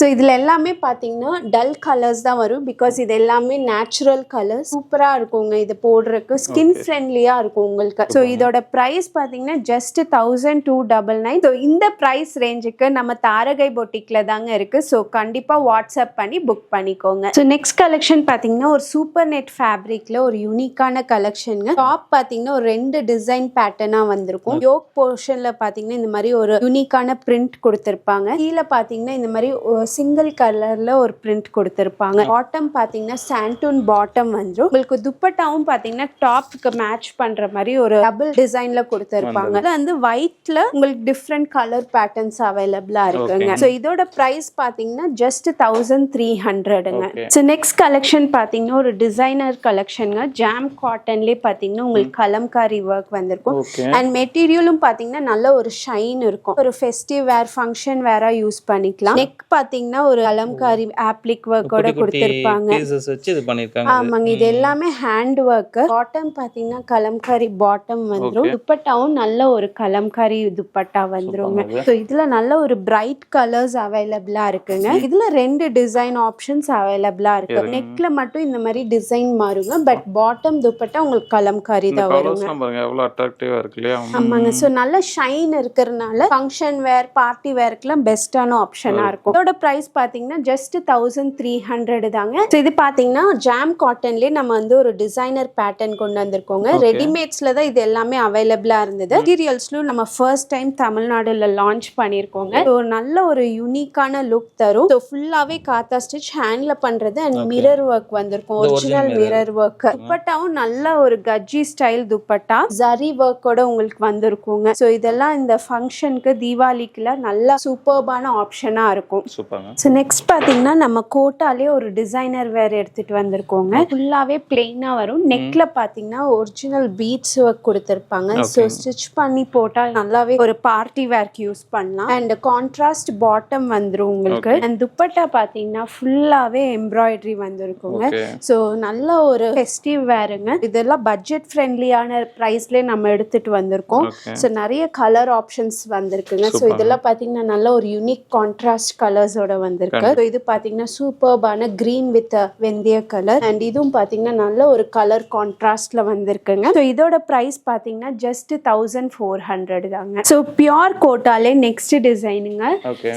S1: ஸோ இதுல எல்லாமே பாத்தீங்கன்னா டல் கலர்ஸ் தான் வரும், பிகாஸ் இது எல்லாமே நேச்சுரல் கலர்ஸ். சூப்பரா இருக்குங்க இது போடுறதுக்கு, ஸ்கின் ஃப்ரெண்ட்லியா இருக்கும் உங்களுக்கு. ஸோ இதோட பிரைஸ் பாத்தீங்கன்னா ஜஸ்ட் 1299. ஸோ இந்த பிரைஸ் ரேஞ்சுக்கு நம்ம தாரகை பொட்டிக்ல தாங்க இருக்கு. ஸோ கண்டிப்பா வாட்ஸ்அப் பண்ணி புக் பண்ணிக்கோங்க. ஸோ நெக்ஸ்ட் கலெக்ஷன் பாத்தீங்கன்னா ஒரு சூப்பர் நெட் ஃபேப்ரிக்ல ஒரு யூனிக்கான கலெக்ஷனுங்க. டாப் பாத்தீங்கன்னா ஒரு 2 டிசைன் பேட்டர்னா வந்திருக்கும். யோக் போர்ஷன்ல பாத்தீங்கன்னா இந்த மாதிரி ஒரு யூனிக்கான பிரிண்ட் கொடுத்திருப்பாங்க. கீழே பாத்தீங்கன்னா இந்த மாதிரி சிங்கிள் கலர்ல ஒரு பிரிண்ட் கொடுத்திருப்பாங்க. பாட்டம் பாத்தீங்கன்னா சாண்டூன் பாட்டம் வந்துடும். உங்களுக்கு துப்பட்டாவும் பாத்தீங்கன்னா டாப்க்கு மேட்ச் பண்ற மாதிரி ஒரு டபுள் டிசைன்ல கொடுத்திருப்பாங்க. அது வந்து ஒயிட்ல உங்களுக்கு டிஃப்ரெண்ட் கலர் பேட்டர்ன்ஸ் அவைலபிளா இருக்குங்க. ஸோ இதோட பிரைஸ் பாத்தீங்கன்னா ஜஸ்ட் 1300ங்க. ஸோ நெக்ஸ்ட் கலெக்ஷன் பாத்தீங்கன்னா ஒரு டிசைனர் கலெக்ஷனுங்க. ஜாம் காட்டன்லேயே பாத்தீங்கன்னா உங்களுக்கு கலம்காரி ஒர்க் வந்திருக்கும். அண்ட் மெட்டீரியலும் பாத்தீங்கன்னா நல்ல ஒரு ஷைன் இருக்கும். ஒரு ஃபெஸ்டிவ் வேர், ஃபங்க்ஷன் வேரா யூஸ் பண்ணிக்கலாம். நெக் பாத்தீங்கன்னா ஒரு கலம்காரி ஆப்ளிக் ஒர்க்கோட கொடுத்திருப்பாங்க. ஆமாங்க, இது எல்லாமே ஹேண்ட் ஒர்க். பாட்டம் பாத்தீங்கன்னா கலம்காரி பாட்டம் வந்துரும். துப்பட்டாவும் நல்ல ஒரு கலம்காரி துப்பட்டா வந்துருங்க. ஸோ இதுல நல்ல ஒரு பிரைட் கலர்ஸ் அவைலபிளா இருக்குங்க. இதுல 2 டிசைன் ஆப்ஷன்ஸ் அவைலபிளா இருக்கு. நெக்ல மட்டும் இந்த மாதிரி டிசைன் மாறுங்க, பட் பாட்டம் துப்பட்டா உங்களுக்கு கலம்காரி தான் வருங்க. ஆமாங்க, ஸோ நல்ல ஷைன் இருக்கிறதுனால ஃபங்க்ஷன் வேர், பார்ட்டி வேர்க்குலாம் பெஸ்டான ஆப்ஷனா இருக்கும். இதோட பிரைஸ் பாத்தீங்கன்னா ஜஸ்ட் 1300 தாங்க. ஸோ இது பாத்தீங்கன்னா ஜாம் காட்டன்லயே நம்ம வந்து ஒரு டிசைனர் பேட்டர்ன் கொண்டு வந்திருக்கோங்க. ரெடிமேட்ஸ்ல தான் இது எல்லாமே அவைலபிளா இருந்தது. மெட்டீரியல்ஸ்லும் நம்ம ஃபர்ஸ்ட் டைம் தமிழ்நாடுல லான்ச் பண்ணிருக்கோங்க. ஸோ நல்ல ஒரு யூனிக்கான லுக் தரும். ஸோ ஃபுல்லாவே காத்தா ஸ்டிச் ஹேண்ட்ல பண்றது அண்ட் மிரர் ஒர்க் வந்திருக்கும், ஒரிஜினல் மிரர் ஒர்க். துப்பட்டாவும் நல்ல ஒரு கஜ்ஜி ஸ்டைல் துப்பட்டா, ஜரி ஒர்க்கோட உங்களுக்கு வந்திருக்குங்க. ஸோ இதெல்லாம் இந்த ஃபங்க்ஷனுக்கு, தீபாவளிக்குல நல்ல சூப்பர்பான ஆப்ஷனா இருக்கும். ஸோ நெக்ஸ்ட் பாத்தீங்கன்னா நம்ம கோட்டாலே ஒரு டிசைனர் வேர் எடுத்துட்டு வந்திருக்கோங்க. ஃபுல்லாவே பிளெயினா வரும். நெக்ல பாத்தீங்கன்னா ஒரிஜினல் பீட்ஸ் ஒர்க் கொடுத்திருப்பாங்க. ஸோ ஸ்டிச் பண்ணி போட்டால் நல்லாவே ஒரு பார்ட்டி வேர்க்கு யூஸ் பண்ணலாம். அண்ட் கான்ட்ராஸ்ட் பாட்டம் வந்துரும் உங்களுக்கு. அண்ட் துப்பட்டா பாத்தீங்கன்னா ஃபுல்லாவே எம்ப்ராய்டரி வந்திருக்குங்க. ஸோ நல்ல ஒரு ஃபெஸ்டிவ் வேருங்க. இதெல்லாம் பட்ஜெட் ஃப்ரெண்ட்லியான பிரைஸ்ல நம்ம எடுத்துட்டு வந்திருக்கோம். ஸோ நிறைய கலர் ஆப்ஷன்ஸ் வந்திருக்குங்க. ஸோ இதெல்லாம் பாத்தீங்கன்னா நல்ல ஒரு யூனிக் கான்ட்ராஸ்ட் கலர்ஸோட வந்திருக்கு. ஸோ இது பாத்தீங்கன்னா சூப்பர்பான கிரீன் வித் வெந்தய கலர். அண்ட் இதுவும் பாத்தீங்கன்னா நல்ல ஒரு கலர் கான்ட்ராஸ்ட்ல வந்திருக்குங்க. ஸோ இதோட பிரைஸ் பாத்தீங்கன்னா ஜஸ்ட் 1400 தாங்க. ஸோ பியூர் கோட்டாலே நெக்ஸ்ட் டிசைனுங்க.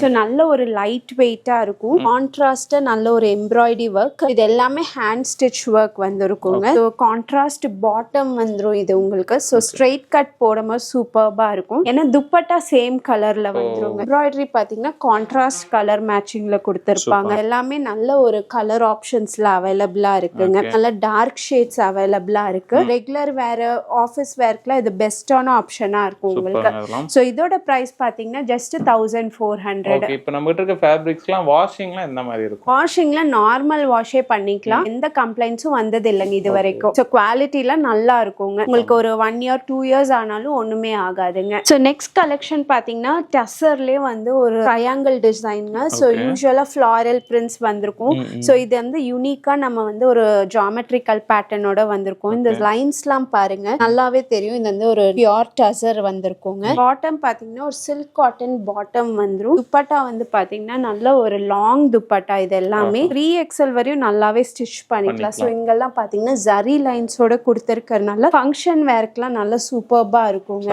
S1: ஸோ நல்ல ஒரு லைட் வெயிட்டா இருக்கும். கான்ட்ராஸ்ட் நல்ல ஒரு எம்ப்ராய்டரி ஒர்க். இது எல்லாமே ஹேண்ட் ஸ்டிச் ஒர்க் வந்திருக்குங்க. ஸோ கான்ட்ராஸ்ட் பாட்டம் வந்துரும் இது உங்களுக்கு. ஸோ ஸ்ட்ரெயிட் கட் போடும்போது சூப்பர்பா இருக்கும். ஏன்னா துப்பட்டா சேம் கலர்ல வந்துருங்க. எம்ப்ராய்டரி பாத்தீங்கன்னா கான்ட்ராஸ்ட் கலர் மேட்சிங்ல கொடுத்திருப்பாங்க. எல்லாமே நல்ல ஒரு கலர் ஆப்ஷன்ஸ்ல அவைலபிளா இருக்குங்க. நல்ல டார்க் ஷேட்ஸ் அவைலபிளா இருக்கு. ரெகுலர் வேர், ஆஃபீஸ் வேர்க்குலாம் இது பெஸ்டான ஆப்ஷனா இருக்கும் உங்களுக்கு. சோ இதோட பிரைஸ் பாத்தீங்கன்னா ஜஸ்ட் 1400.
S2: இப்போ நம்ம கிட்ட இருக்க ஃபேப்ரிக்ஸ்லாம் வாஷிங்லாம் என்ன மாதிரி இருக்கும்?
S1: வாஷிங்ல நார்மல் வாஷே பண்ணிக்கலாம். எந்த கம்ப்ளைண்ட்ஸும் வந்தது இல்லைங்க இது வரைக்கும். சோ குவாலிட்டிலாம் நல்லா இருக்குங்க. உங்களுக்கு ஒரு 1 year 2 years ஆனாலும் ஒண்ணுமே ஆகாதுங்க. சோ நெக்ஸ்ட் கலெக்ஷன் பாத்தீங்கன்னா டசர்லயே வந்து ஒரு ட்ரையாங்கிள் டிசைன்ங்க. சோ யூசுவலா ஃப்ளாரல் பிரிண்ட்ஸ் வந்திருக்கும். சோ இது வந்து யூனிக்கா நம்ம வந்து ஒரு ஜியோமெட்ரிக்கல் பேட்டர்னோட வந்திருக்கும். இந்த லைன்ஸ்லாம் பாருங்க நல்லாவே தெரியும். இது வந்து ஒரு பியூர் டசர் வந்திருக்குங்க. பாட்டம் பாத்தீங்கன்னா ஒரு சில்க் காட்டன் பாட்டம் வந்துரும். துப்பட்டா வந்து பாத்தீங்கன்னா நல்ல ஒரு லாங் துப்பட்டா. இது எல்லாமே 3XL வரையும் நல்லாவே ஸ்டிச் பண்ணிக்கலாம். சோ இங்கெல்லாம் பாத்தீங்கன்னா ஜரி லைன்ஸோட கொடுத்திருக்கறனால ஃபங்க்ஷன் வேர்க்குலாம் நல்ல சூப்பர்பா இருக்குங்க.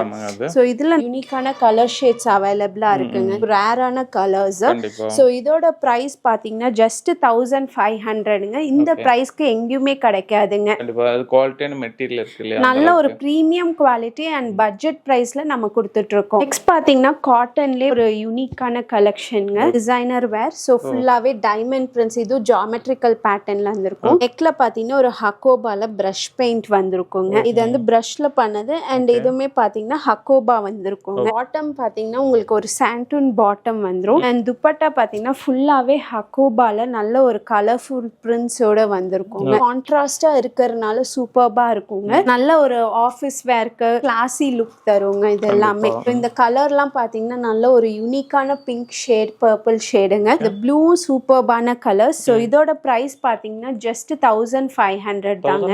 S1: சோ இதுல யூனிக்கான கலர் ஷேட்ஸ் அவைலபிளா இருக்குங்க. ரேரான கலர்ஸ். சோ இதோட பிரைஸ் பாத்தீங்கன்னா ஜஸ்ட் 1500ங்க. இந்த பிரைஸ்க்கு எங்கேயுமே கிடைக்காதுங்க. நல்ல ஒரு பிரீமியம் குவாலிட்டி அண்ட் பட்ஜெட் பிரைஸ்ல நம்ம கொடுத்துட்டு இருக்கோம். நெக்ஸ்ட் பாத்தீங்கன்னா காட்டன்லயே ஒரு யூனிக்கான கலெக்ஷன்ங்க. Designer wear. சோ ஃபுல்லாவே டைமண்ட் பிரிண்ட்ஸ். இது ஜியோமெட்ரிக்கல் பேட்டர்ன்ல வந்திருக்கும். நெக்ல பாத்தீங்கன்னா ஒரு ஹக்கோபால பிரஷ் பெயிண்ட் வந்திருக்குங்க. இது வந்து பிரஷ்ல பண்ணது. அண்ட் இதுவுமே பாத்தீங்கன்னா ஹக்கோபா வந்திருக்கும். இருக்குங்க. பாட்டம் பாத்தீங்கன்னா உங்களுக்கு ஒரு சாண்டூன் பாட்டம் வந்துரும். அண்ட் துப்பட்டா பாத்தீங்கன்னா ஃபுல்லாவே ஹக்கோபால நல்ல ஒரு கலர்ஃபுல் பிரிண்ட்ஸோட வந்திருக்குங்க. கான்ட்ராஸ்டா இருக்கிறதுனால சூப்பர்பா இருக்குங்க. நல்ல ஒரு ஆஃபீஸ் வேர்க்கு கிளாசி லுக் தருங்க இது எல்லாமே. இந்த கலர்லாம் பாத்தீங்கன்னா நல்ல ஒரு யூனிக்கான பிங்க் ஷேட், பர்பிள் ஷேடுங்க. இந்த ப்ளூ சூப்பர்பான கலர். ஸோ இதோட பிரைஸ் பாத்தீங்கன்னா ஜஸ்ட் 1500 தாங்க.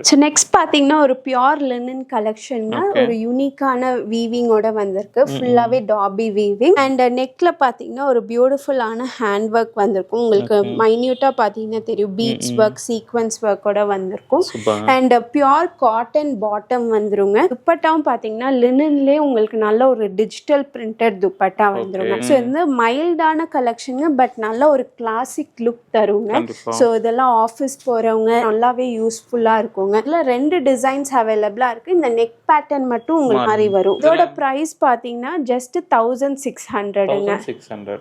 S1: ஸோ நெக்ஸ்ட் பாத்தீங்கன்னா ஒரு பியோர் லினன் கலெக்ஷன்ங்க. ஒரு யூனிக்கான வீவிங்கோட வந்திருக்கு. ஃபுல்லாவே டாபி வீவிங். அண்ட் நெக்ல பாத்தீங்கன்னா ஒரு பியூட்டிஃபுல்லான ஹேண்ட் ஒர்க் வந்திருக்கும். உங்களுக்கு மைன்யூட்டா பாத்தீங்கன்னா தெரியும் பீட்ஸ் ஒர்க், சீக்வன்ஸ் ஒர்க்கோட வந்திருக்கும். அண்ட் பியோர் காட்டன் பாட்டம் வந்துருங்க. துப்பட்டாவும் பாத்தீங்கன்னா லினன்லயே உங்களுக்கு நல்ல ஒரு டிஜிட்டல் பிரிண்டட் துப்பட்டா வந்துருங்க. ஸோ இந்த மைல்டான கலெக்ஷனுங்க, பட் நல்ல ஒரு கிளாசிக் லுக் தருங்க. ஸோ இதெல்லாம் ஆஃபீஸ் போறவங்க நல்லாவே யூஸ்ஃபுல்லா இருக்குங்க. இதுல 2 டிசைன்ஸ் அவைலபிளா இருக்கு. இந்த நெக் பேட்டர்ன் மட்டும் உங்களுக்கு மாதிரி வரும். இதோட பிரைஸ் பாத்தீங்கன்னா ஜஸ்ட் 1600ங்க.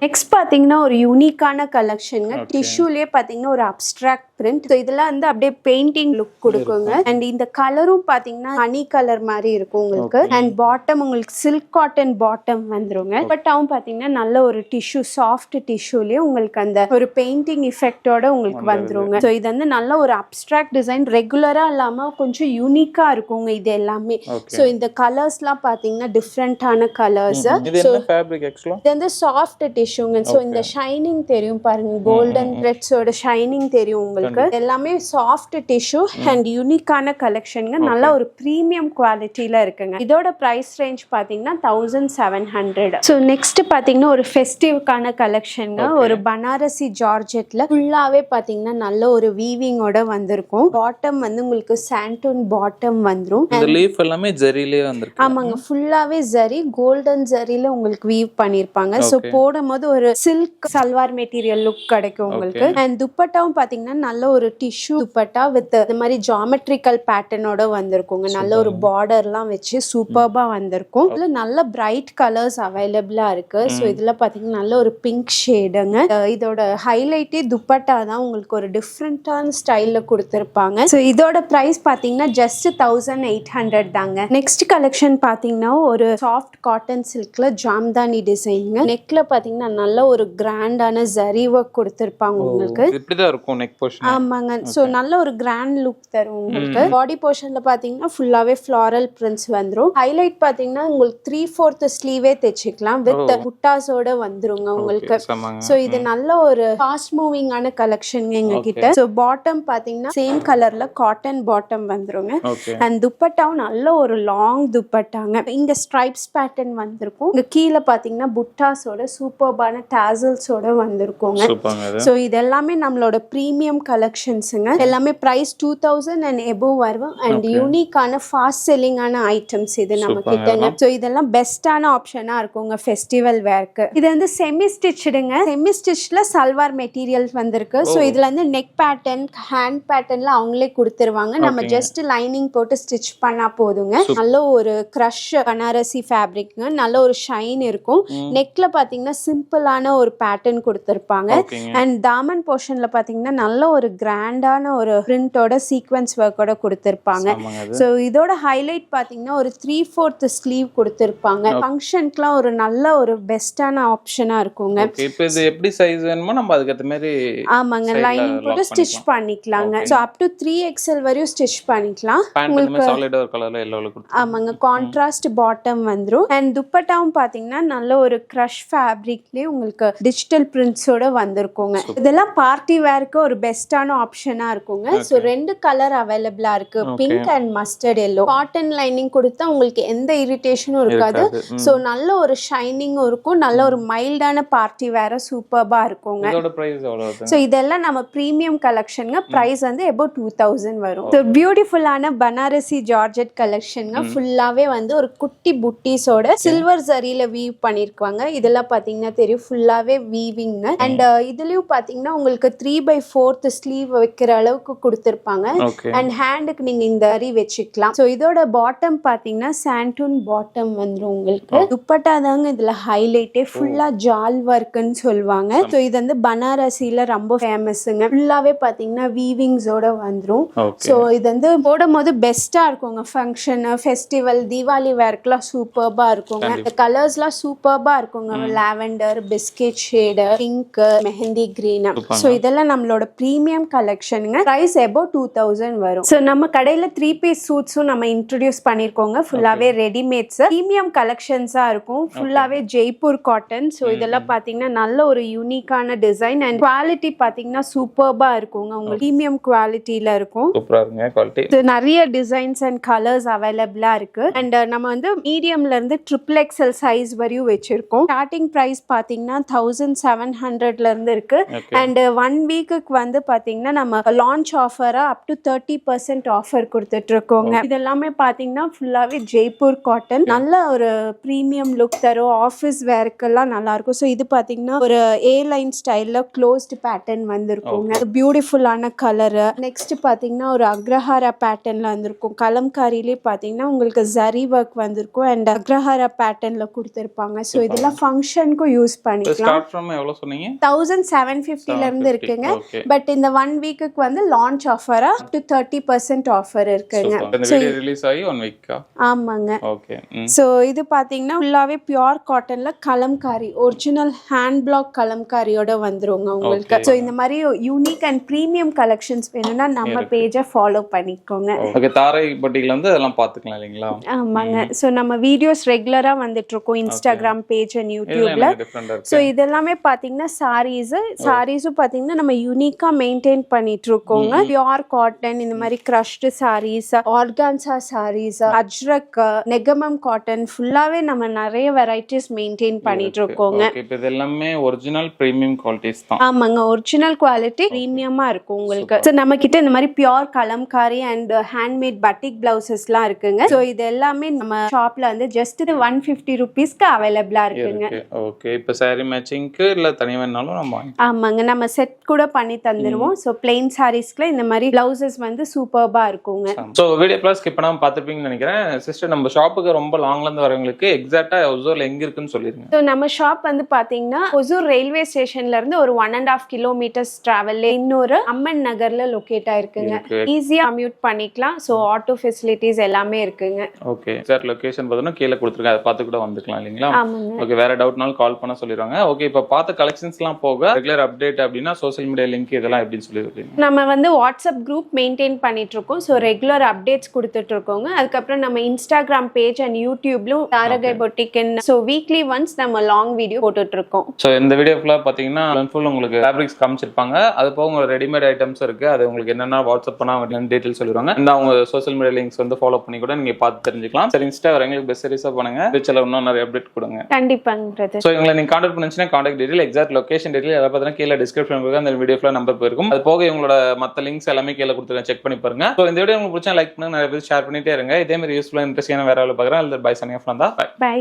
S1: நெக்ஸ்ட் பாத்தீங்கன்னா ஒரு யூனிக்கான கலெக்ஷனுங்க. டிஷ்யூலயே பாத்தீங்கன்னா ஒரு அப்டிராக்ட் பிரிண்ட். ஸோ இதெல்லாம் வந்து அப்படியே பெயிண்டிங் லுக் கொடுக்குங்க. அண்ட் இந்த கலரும் பாத்தீங்கன்னா ஹனி கலர் மாதிரி இருக்கும் உங்களுக்கு. அண்ட் பாட்டம் உங்களுக்கு சில்க் காட்டன் பாட்டம் வந்துருங்க. பட்டாவும் பாத்தீங்கன்னா நல்ல ஒரு டிஷ்யூ, சாஃப்ட் டிஷ்யூலயே உங்களுக்கு அந்த ஒரு பெயிண்டிங் எஃபெக்டோட உங்களுக்கு வந்துருங்க. ஸோ இது வந்து நல்ல ஒரு அப்டிராக்ட் டிசைன், ரெகுலரா இல்லாம கொஞ்சம் யூனிக்கா இருக்குங்க இது எல்லாமே. ஸோ இந்த கலர்ஸ்லாம் பாத்தீங்கன்னா டிஃப்ரெண்டான கலர்ஸ். இது வந்து சாஃப்ட் டிஷ்யூங்க. ஸோ இந்த ஷைனிங் தெரியும் பாருங்க, கோல்டன் த்ரெட்ஸோட ஷைனிங் தெரியும் உங்களுக்கு. எல்லாமே சாஃப்ட் டிஷ்யூ அண்ட் யூனிக்கான கலெக்ஷனுங்க. நல்ல ஒரு பிரீமியம் குவாலிட்டியில இருக்குங்க. இதோட பிரைஸ் ரேஞ்ச் பாத்தீங்கன்னா 1700. ஸோ நெக்ஸ்ட் பாத்தீங்கன்னா ஒரு ஃபெஸ்டிவ்க்கான கலெக்ஷனுங்க. ஒரு பனாரசி ஜார்ஜெட்ல ஃபுல்லாவே பாத்தீங்கன்னா நல்ல ஒரு வீவிங்கோட வந்திருக்கும். பாட்டம் வந்து உங்களுக்கு சாண்டூன் பாட்டம் வந்துரும்.
S2: இந்த லீஃப் எல்லாமே ஜரியிலே வந்திருக்கு.
S1: ஆமாங்க, ஃபுல்லாவே ஜரி, கோல்டன் ஜரியில உங்களுக்கு வீவ் பண்ணிருப்பாங்க. ஸோ போடும்போது ஒரு சில்க் சல்வார் மெட்டீரியல் லுக் கிடைக்கும் உங்களுக்கு. அண்ட் துப்பட்டாவும் பாத்தீங்கன்னா நல்ல ஒரு டிஷ்யூ துப்பட்டா வித் இந்த மாதிரி ஜாமெட்ரிக்கல் பேட்டர்னோட வந்திருக்குங்க. நல்ல ஒரு பார்டர்லாம் வச்சு சூப்பர்பா வந்திருக்கும். இதுல நல்ல பிரைட் கலர்ஸ் அவைலபிளா இருக்கு. ஸோ இதுல பாத்தீங்கன்னா நல்ல ஒரு பிங்க் ஷேடுங்க. இதோட ஹைலைட்டே துப்பட்டா தான். உங்களுக்கு ஒரு டிஃப்ரெண்டான ஸ்டைல்ல கொடுத்திருப்பாங்க. ஸோ இதோட பிரைஸ் பாத்தீங்கன்னா ஜஸ்ட் 1800 தாங்க. நெக்ஸ்ட் கலெக்ஷன் பாத்தீங்கன்னா ஒரு சாஃப்ட் காட்டன் சில்க்ல ஜாம்தானி டிசைன்ங்க. நெக்ல பாத்தீங்கன்னா நல்ல ஒரு கிராண்டான ஜரி ஒர்க் கொடுத்திருப்பாங்க உங்களுக்கு.
S2: இப்படிதான் இருக்கும் நெக் போர்ஷன்.
S1: ஆமாங்க. ஸோ நல்ல ஒரு கிராண்ட் லுக் தரும் உங்களுக்கு. பாடி போர்ஷன்ல பாத்தீங்கன்னா ஃபுல்லாவே ஃபிளாரல் பிரிண்ட்ஸ் வந்துரும். ஹைலைட் பாத்தீங்கன்னா உங்களுக்கு 3/4 ஸ்லீவே தைச்சுக்கலாம் வித் புட்டாஸோட வந்துருங்க உங்களுக்கு. ஸோ இது நல்ல ஒரு ஃபாஸ்ட் மூவிங் ஆன கலெக்ஷன் எங்க கிட்ட. ஸோ பாட்டம் பாத்தீங்கன்னா சேம் கலர்ல காட்டன் பாட்டம் வந்துருங்க. அண்ட் துப்பட்டாவும் நல்ல ஒரு லாங் துப்பட்டாங்க. இங்க ஸ்ட்ரைப்ஸ் பேட்டர்ன் வந்திருக்கும். இங்க கீழே பாத்தீங்கன்னா புட்டாஸோட சூப்பர்பான டாசல்ஸோட வந்திருக்குங்க. ஸோ இது எல்லாமே நம்மளோட பிரீமியம் கலெக்ஷன்ஸுங்க. எல்லாமே பிரைஸ் 2000 அண்ட் எபோவ் வரும். அண்ட் யூனிக்கான ஃபாஸ்ட் செல்லிங்கான ஐட்டம்ஸ் இது நம்ம கிட்டங்க. ஸோ இதெல்லாம் பெஸ்டான ஆப்ஷனா இருக்குங்க ஃபெஸ்டிவல் வேர்க்கு. இது வந்து செமி ஸ்டிச்சுடுங்க. செமி ஸ்டிச்ல சல்வார் மெட்டீரியல்ஸ் வந்திருக்கு. ஸோ இதுல வந்து நெக் பேட்டர்ன், ஹேண்ட் பேட்டர்ன்ல அவங்களே கொடுத்துருவாங்க. நம்ம ஜஸ்ட் லைனிங் போட்டு ஸ்டிச் பண்ணா போதுங்க. நல்ல ஒரு கிரஷ் பனாரசி ஃபேப்ரிக்ங்க. நல்ல ஒரு ஷைன் இருக்கும். நெக்ல பாத்தீங்கன்னா சிம்பிளான ஒரு பேட்டர்ன் கொடுத்திருப்பாங்க. அண்ட் தாமன் போர்ஷன்ல பாத்தீங்கன்னா நல்ல ஒரு கிராண்டான ஒரு பிரிண்டோட சீக்வன்ஸ் ஒர்க்கோட கொடுத்திருப்பாங்க. ஸோ இதோட ஹைலைட் பாத்தீங்கன்னா ஒரு 3/4 ஸ்லீவ் கொடுத்திருப்பாங்க. ஃபங்க்ஷனுக்குலாம் ஒரு நல்ல ஒரு பெஸ்டான ஆப்ஷனா இருக்குங்க.
S2: இப்போ இது எப்படி சைஸ் வேணுமோ நம்ம அதுக்கு ஏத்த மாதிரி
S1: ஆமாங்க லைனிங் போட்டு ஸ்டிச் பண்ணிக்கலாங்க. ஸோ அப் டு 3XL வரையும் ஸ்டிச் பண்ணிக்கலாம்.
S2: உங்களுக்கு சாலிட் ஒரு கலர்ல எல்லோல கொடுத்து.
S1: ஆமாங்க, கான்ட்ராஸ்ட் பாட்டம் வந்துரும். அண்ட் துப்பட்டாவும் பாத்தீங்கன்னா நல்ல ஒரு கிரஷ் ஃபேப்ரிக்லயே உங்களுக்கு டிஜிட்டல் பிரிண்ட்ஸோட வந்திருக்குங்க. இதெல்லாம் பார்ட்டி வேர்க்கு ஒரு பெஸ்டான ஆப்ஷனா இருக்குங்க. ஸோ 2 கலர் அவைலபிளா இருக்கு, pink and mustard yellow. Cotton lining கொடுத்தா உங்களுக்கு எந்த இரிட்டேஷனும் இருக்காது. ஸோ நல்ல ஒரு ஷைனிங்கும் இருக்கும். நல்ல ஒரு மைல்டான பார்ட்டி வேற சூப்பர்பா இருக்குங்க.
S2: இதோட பிரைஸ் எவ்வளவு?
S1: ஸோ இதெல்லாம் நம்ம பிரீமியம் கலெக்ஷனுங்க. பிரைஸ் வந்து about 2000 வரும். ஸோ பியூட்டிஃபுல்லான பனாரசி ஜார்ஜெட் கலெக்ஷனுங்க. ஃபுல்லாவே வந்து ஒரு குட்டி புட்டிஸோட சில்வர் ஜரியில வீவ் பண்ணிருக்காங்க. இதெல்லாம் பாத்தீங்கன்னா தெரியும் ஃபுல்லாவே வீவிங். அண்ட் இதுலயும் பாத்தீங்கன்னா உங்களுக்கு 3/4 ஸ்லீவ் வைக்கிற அளவுக்கு கொடுத்திருப்பாங்க. அண்ட் ஹேண்டுக்கு நீங்க இந்த மாதிரி வச்சுக்கலாம். ஸோ இதோட பாட்டம் பாத்தீங்கன்னா சாண்டூன் பாட்டம் வந்துரும் உங்களுக்கு. துப்பட்டா தாங்க இதுல ஹைலைட்டே. ஃபுல்லா ஜால் ஒர்க்னு சொல்லுவாங்க. ஸோ இது வந்து பனாரசில ரொம்ப ஃபேமஸ்ங்க. ஃபுல்லாவே பாத்தீங்கன்னா வீவிங்ஸோட வந்துரும். ஸோ இது வந்து போடும் போது பெஸ்டா இருக்குங்க. ஃபங்க்ஷன், ஃபெஸ்டிவல், தீபாவளி வேர்க்குலாம் சூப்பர்பா இருக்குங்க. இந்த கலர்ஸ்லாம் சூப்பர்பா இருக்குங்க. Lavender, biscuit shade, pink, mehndi green. So இதெல்லாம் நம்மளோட ப்ரீமியம் கலெக்ஷனுங்க. ப்ரைஸ் above 2000 வரும். ஸோ நம்ம கடையில் 3 பீஸ் சூட்ஸும் நம்ம இன்ட்ரடியூஸ் பண்ணியிருக்கோங்க. ஃபுல்லாகவே ரெடிமேட்ஸ் ப்ரீமியம் கலெக்ஷன்ஸாக இருக்கும். ஃபுல்லாகவே ஜெய்ப்பூர் காட்டன். ஸோ இதெல்லாம் பார்த்தீங்கன்னா நல்ல ஒரு யூனிக்கான டிசைன் அண்ட் குவாலிட்டி பார்த்தீங்கன்னா சூப்பர்பா இருக்குங்க. உங்களுக்கு ப்ரீமியம் குவாலிட்டியில் இருக்கும்.
S2: சூப்பரா இருக்குங்க குவாலிட்டி.
S1: நிறைய டிசைன்ஸ் அண்ட் கலர்ஸ் அவைலபிளா இருக்கு. அண்ட் நம்ம வந்து மீடியம்ல இருந்து XXL சைஸ் வரையும் வச்சிருக்கோம். ஸ்டார்டிங் பிரைஸ் பாத்தீங்கன்னா 1700ல இருந்து இருக்கு. அண்ட் 1 வீக்குக்கு வந்து பாத்தீங்கன்னா நம்ம லான்ச் ஆஃபரா அப் டு 30% ஆஃபர் கொடுத்துட்டு இருக்கோங்க. இதெல்லாமே பாத்தீங்கன்னா ஃபுல்லாவே ஜெய்ப்பூர் காட்டன். நல்ல ஒரு பிரீமியம் லுக் தரும். ஆஃபீஸ் வேர்க்கெல்லாம் நல்லா இருக்கும். ஸோ இது பாத்தீங்கன்னா ஒரு ஏ லைன் ஸ்டைல்ல க்ளோஸ்ட் பேட்டர்ன் வந்திருக்குங்க. பியூட்டிஃபுல்லான கலர். நெக்ஸ்ட் பாத்தீங்கன்னா ஒரு அக்ரஹாரா பேட்டர்ன்ல வந்திருக்கும். கலம்காரிலே பாத்தீங்கன்னா உங்களுக்கு ஜரி ஒர்க் வந்திருக்கும் அண்ட் அக்ரஹாரா பேட்டர்ன்ல கொடுத்திருப்பாங்க. ஸோ இதெல்லாம் ஃபங்க்ஷனுக்கும் யூஸ் பண்ணிக்கலாம்.
S2: ஸ்டார்ட் ஃப்ரம் எவ்வளவு சொன்னீங்க?
S1: 1750ல இருந்து இருக்குங்க. பட் இந்த 1 வீக்குக்கு வந்து லான்ச் ஆஃபரா அப் டு 30% ஆஃபர் இருக்குங்க.
S2: இந்த வீடியோ ரிலீஸ் ஆகி 1 வீக்கா?
S1: ஆமாங்க.
S2: ஓகே.
S1: ஸோ இது பாத்தீங்கன்னா ஃபுல்லாவே பியூர் காட்டன்ல கலம்காரி ஒரிஜினல் ஹேண்ட் பிளாக் கலம்காரியோட வந்துருங்க உங்களுக்கு. ஸோ இந்த மாதிரி யூனிக் அண்ட் பிரீமியம் கலெக்ஷன்ஸ் வேணும்னா நம்ம பேஜை ஃபாலோ பண்ணிக்கோங்க.
S2: ஓகே. தாரை பட்டியில வந்து அதெல்லாம் பாத்துக்கலாம் இல்லீங்களா?
S1: ஆமாங்க. சோ நம்ம வீடியோஸ் ரெகுலரா வந்துட்டு இருக்கோம் இன்ஸ்டாகிராம் பேஜ் அண்ட் யூடியூப்ல. சோ இதெல்லாமே பாத்தீங்கன்னா சாரீஸும் பாத்தீங்கன்னா நம்ம யூனிக்கா மெயின்டைன் பண்ணிட்டு இருக்கோங்க. பியூர் காட்டன், இந்த மாதிரி crushed saris, organza saris, Ajrakh, Negamam cotton ஃபுல்லாவே நம்ம நிறைய வெரைட்டிஸ் மெயின்டைன் பண்ணிட்டு இருக்கோங்க.
S2: இப்போ இது எல்லாமே ஒரிஜினல் பிரீமியம் குவாலிட்டிஸ் தான்.
S1: ஆமாங்க. ஒரிஜினல் குவாலிட்டி பிரீமியமா இருக்கும் உங்களுக்கு. சோ நம்ம கிட்ட இந்த மாதிரி pure Kalamkari and handmade batik பிளவுசஸ்லாம் இருக்குங்க. ஸோ இது எல்லாமே நம்ம ஷாப்ல வந்து ஜஸ்ட் 150 ருபீஸ்க்கு அவைலபிளா இருக்குங்க.
S2: ஓகே. இப்போ சாரி மேட்சிங்க்கு இல்ல தனியா வேணாலும் நம்ம
S1: ஆமாங்க, நம்ம செட் கூட பண்ணி தந்துருவோம். ஸோ பிளெயின் சாரீஸ்க்கு இந்த மாதிரி பிளவுசஸ் வந்து சூப்பர்பா இருக்குங்க.
S2: ஸோ வீடியோ கிளாஸ் ஸ்கிப் பண்ணாம பார்த்துப்பீங்கன்னு நினைக்கிறேன். சிஸ்டர், நம்ம ஷாப்புக்கு ரொம்ப லாங்ல இருந்து வரவங்களுக்கு எக்ஸாக்ட்டா ஒசூர்ல எங்க இருக்குன்னு சொல்லிருங்க.
S1: ஸோ நம்ம ஷாப் வந்து பாத்தீங்கன்னா ஒசூர் ரயில்வே ஸ்டேஷன்ல இருந்து ஒரு 1.5 கிலோமீட்டர்ஸ் டிராவல்ல இன்னொரு அம்மன் நகர்ல லொகேட் ஆயிருக்குங்க. ஈஸியா கம்யூட் பண்ணிக்கலாம். ஸோ ஆட்டோ ஃபெசிலிட்டிஸ் எல்லாமே இருக்குங்க.
S2: ஓகே. சார் லொகேஷன் பார்த்தோன்னா கீழே கொடுத்துருக்கேன், அதை பார்த்து கூட வந்துக்கலாம் இல்லைங்களா? ஓகே. வேற டவுட்னாலும் கால் பண்ண சொல்லிடுவாங்க. ஓகே. இப்போ பார்த்த கலெக்ஷன்ஸ்லாம் போக ரெகுலர் அப்டேட் அப்படின்னா சோஷியல் மீடியா லிங்க் இதெல்லாம் எப்படின்னு சொல்லிடுறீங்க?
S1: நம்ம வந்து வாட்ஸ்அப் குரூப் மெயின்டைன் பண்ணிட்டு இருக்கோம். ஸோ ரெகுலர் அப்டேட்ஸ் கொடுத்துட்டு இருக்கோங்க. அதுக்கப்புறம் நம்ம இன்ஸ்டாகிராம் பேஜ் அண்ட் யூடியூப்லும் Tharagai boutique. So weekly once நம்ம லாங் வீடியோ போட்டுட்டு இருக்கோம்.
S2: ஸோ இந்த வீடியோ ஃபுல்லாக பார்த்தீங்கன்னா ஃபுல் உங்களுக்கு ஃபேப்ரிக்ஸ் காமிச்சிருப்பாங்க. அது போக உங்களுக்கு ரெடிமேட் ஐட்டம்ஸ் இருக்கு. அது உங்களுக்கு என்னென்ன வாட்ஸ்அப் பண்ணா டீடைல் சொல்லிடுவாங்க. இந்த அவங்க சோஷியல் மீடியா லிங்க்ஸ் வந்து ஃபாலோ பண்ணி கூட நீங்க பார்த்து தெரிஞ்சுக்கலாம். சரி, இன்ஸ்டா வரவங்களுக்கு பெஸ்ட் சர்வீஸா பண்ணுங்க. ஃபியூச்சர்ல இன்னும் நிறைய அப்டேட் கொடுங்க.
S1: கண்டிப்பாங்க.
S2: ஸோ இவங்களை நீங்க கான்டாக்ட் பண்ணிச்சுன்னா contact detail, exact location detail எல்லாம் பார்த்தீங்கன்னா கீழே டிஸ்கிரிப்ஷன் இருக்கு. அந்த வீடியோ ஃபுல்லா நம்பர் போயிருக்கும். அது போக இவங்களோட மற்ற லிங்க்ஸ் எல்லாமே கீழே கொடுத்துருக்கேன், செக் பண்ணி பாருங்க. ஸோ இந்த வீடியோ உங்களுக்கு பிடிச்சா லைக் பண்ணுங்க, நிறைய பேர் ஷேர் பண்ணிட்டே இருங்க. இதே மாதிரி யூஸ்ஃபுல்லா இன்ட்ரெஸ்டிங்கான வேற பார்க்குறேன். பை சனியா.
S1: பை.